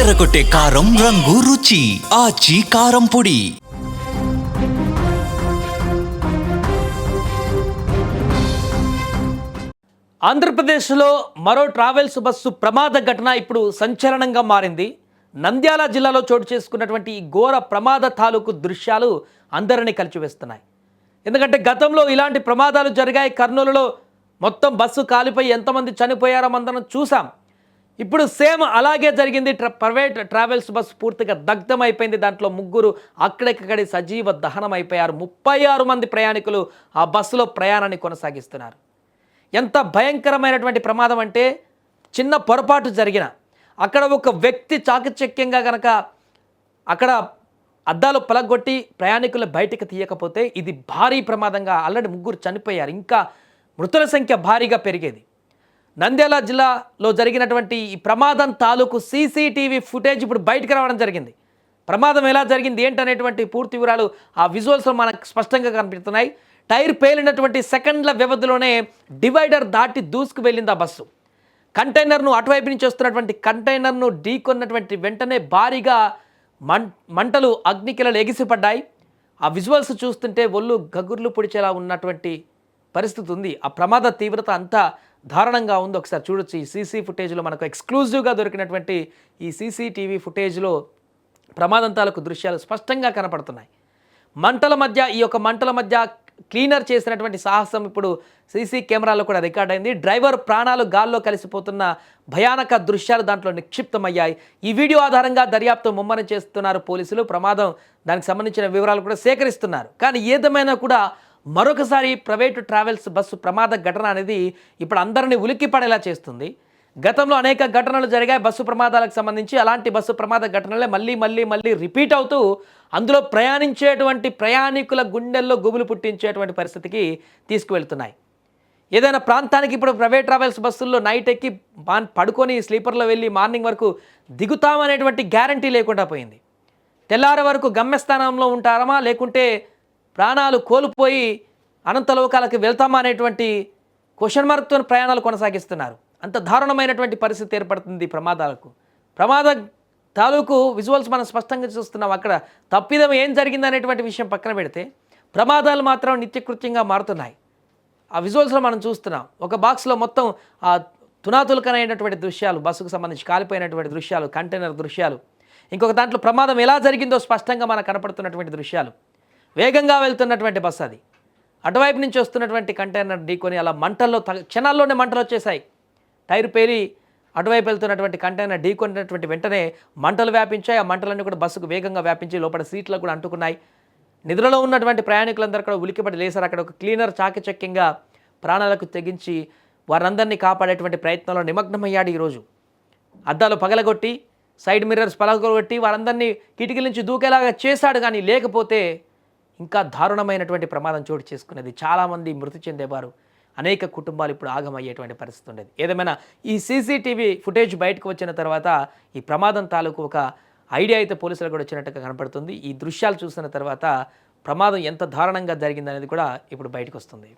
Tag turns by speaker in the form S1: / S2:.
S1: అదరగొట్టే కారం రంగు రుచి ఆచి కారం పొడి.
S2: ఆంధ్రప్రదేశ్లో మరో ట్రావెల్స్ బస్సు ప్రమాద ఘటన ఇప్పుడు సంచలనంగా మారింది. నంద్యాల జిల్లాలో చోటు చేసుకున్నటువంటి ఈ ఘోర ప్రమాద తాలూకు దృశ్యాలు అందరినీ కలిచివేస్తున్నాయి. ఎందుకంటే గతంలో ఇలాంటి ప్రమాదాలు జరిగాయి. కర్నూలులో మొత్తం బస్సు కాలిపోయి ఎంతమంది చనిపోయారో మనం చూసాం. ఇప్పుడు సేమ్ అలాగే జరిగింది. ప్రైవేట్ ట్రావెల్స్ బస్సు పూర్తిగా దగ్ధం అయిపోయింది. దాంట్లో 3 అక్కడికక్కడి సజీవ దహనం అయిపోయారు. 36 మంది ప్రయాణికులు ఆ బస్సులో ప్రయాణాన్ని కొనసాగిస్తున్నారు. ఎంత భయంకరమైనటువంటి ప్రమాదం అంటే, చిన్న పొరపాటు జరిగిన అక్కడ ఒక వ్యక్తి చాకచక్యంగా కనుక అక్కడ అద్దాలు పలగొట్టి ప్రయాణికులు బయటికి తీయకపోతే ఇది భారీ ప్రమాదంగా ఆల్రెడీ 3 చనిపోయారు. ఇంకా మృతుల సంఖ్య భారీగా పెరిగేది. నంద్యాల జిల్లాలో జరిగినటువంటి ఈ ప్రమాదం తాలూకు సీసీటీవీ ఫుటేజ్ ఇప్పుడు బయటకు రావడం జరిగింది. ప్రమాదం ఎలా జరిగింది ఏంటనేటువంటి పూర్తి వివరాలు ఆ విజువల్స్లో మనకు స్పష్టంగా కనిపిస్తున్నాయి. టైర్ పేలినటువంటి సెకండ్ల వ్యవధిలోనే డివైడర్ దాటి దూసుకు వెళ్ళింది ఆ బస్సు. కంటైనర్ను అటువైపు నుంచి వస్తున్నటువంటి కంటైనర్ను ఢీకొన్నటువంటి వెంటనే భారీగా మంటలు అగ్నికిలలు ఎగిసిపడ్డాయి. ఆ విజువల్స్ చూస్తుంటే ఒళ్ళు గగుర్లు పొడిచేలా ఉన్నటువంటి పరిస్థితి ఉంది. ఆ ప్రమాద తీవ్రత అంతా దారుణంగా ఉంది. ఒకసారి చూడొచ్చు. ఈ సీసీ ఫుటేజ్లో మనకు ఎక్స్క్లూజివ్గా దొరికినటువంటి ఈ సీసీటీవీ ఫుటేజ్లో ప్రమాదం తాలూకు దృశ్యాలు స్పష్టంగా కనపడుతున్నాయి. ఈ యొక్క మంటల మధ్య క్లీనర్ చేసినటువంటి సాహసం ఇప్పుడు సీసీ కెమెరాలో కూడా రికార్డ్ అయింది. డ్రైవర్ ప్రాణాలు గాల్లో కలిసిపోతున్న భయానక దృశ్యాలు దాంట్లో నిక్షిప్తమయ్యాయి. ఈ వీడియో ఆధారంగా దర్యాప్తు ముమ్మరం చేస్తున్నారు పోలీసులు. ప్రమాదం దానికి సంబంధించిన వివరాలు కూడా సేకరిస్తున్నారు. కానీ ఏదేమైనా కూడా మరొకసారి ప్రైవేటు ట్రావెల్స్ బస్సు ప్రమాద ఘటన అనేది ఇప్పుడు అందరినీ ఉలిక్కిపడేలా చేస్తుంది. గతంలో అనేక ఘటనలు జరిగాయి బస్సు ప్రమాదాలకు సంబంధించి. అలాంటి బస్సు ప్రమాద ఘటనలే మళ్ళీ రిపీట్ అవుతూ అందులో ప్రయాణించేటువంటి ప్రయాణికుల గుండెల్లో గుబులు పుట్టించేటువంటి పరిస్థితికి తీసుకువెళ్తున్నాయి. ఏదైనా ప్రాంతానికి ఇప్పుడు ప్రైవేట్ ట్రావెల్స్ బస్సుల్లో నైట్ ఎక్కి పడుకొని స్లీపర్లో వెళ్ళి మార్నింగ్ వరకు దిగుతామనేటువంటి గ్యారంటీ లేకుండా పోయింది. తెల్లారి వరకు గమ్యస్థానంలో ఉంటారమా లేకుంటే ప్రాణాలు కోల్పోయి అనంతలోకాలకు వెళ్తామా అనేటువంటి క్వశ్చన్ మార్క్తో ప్రయాణాలు కొనసాగిస్తున్నారు. అంత దారుణమైనటువంటి పరిస్థితి ఏర్పడుతుంది ప్రమాద తాలూకు విజువల్స్ మనం స్పష్టంగా చూస్తున్నాం. అక్కడ తప్పిదం ఏం జరిగిందనేటువంటి విషయం పక్కన పెడితే ప్రమాదాలు మాత్రం నిత్యకృత్యంగా మారుతున్నాయి. ఆ విజువల్స్లో మనం చూస్తున్నాం. ఒక బాక్స్లో మొత్తం ఆ తునాతులకనైనటువంటి దృశ్యాలు, బస్సుకు సంబంధించి కాలిపోయినటువంటి దృశ్యాలు, కంటైనర్ దృశ్యాలు, ఇంకొక దాంట్లో ప్రమాదం ఎలా జరిగిందో స్పష్టంగా మనకు కనపడుతున్నటువంటి దృశ్యాలు. వేగంగా వెళ్తున్నటువంటి బస్సు అది. అటువైపు నుంచి వస్తున్నటువంటి కంటైనర్ ఢీకొని అలా క్షణాల్లోనే మంటలు వచ్చేసాయి. టైర్ పేలి అటువైపు వెళ్తున్నటువంటి కంటైనర్ ఢీకొన్నటువంటి వెంటనే మంటలు వ్యాపించాయి. ఆ మంటలన్నీ కూడా బస్సుకు వేగంగా వ్యాపించి లోపల సీట్లకు కూడా అంటుకున్నాయి. నిద్రలో ఉన్నటువంటి ప్రయాణికులందరూ కూడా ఉలికిపడి లేసారు. అక్కడ ఒక క్లీనర్ చాకచక్యంగా ప్రాణాలకు తెగించి వారందరినీ కాపాడేటువంటి ప్రయత్నంలో నిమగ్నమయ్యాడు. ఈరోజు అద్దాలు పగలగొట్టి సైడ్ మిర్రర్స్ పగలగొట్టి వారందరినీ కిటికీల నుంచి దూకేలాగా చేశాడు. కానీ లేకపోతే ఇంకా దారుణమైనటువంటి ప్రమాదం చోటు చేసుకునేది. చాలామంది మృతి చెందేవారు. అనేక కుటుంబాలు ఇప్పుడు ఆగమయ్యేటువంటి పరిస్థితి ఉండేది. ఏదేమైనా ఈ సీసీటీవీ ఫుటేజ్ బయటకు వచ్చిన తర్వాత ఈ ప్రమాదం తాలూకు ఒక ఐడియా అయితే పోలీసులకు కూడా వచ్చినట్టుగా కనపడుతుంది. ఈ దృశ్యాలు చూసిన తర్వాత ప్రమాదం ఎంత దారుణంగా జరిగిందనేది కూడా ఇప్పుడు బయటకు వస్తుంది.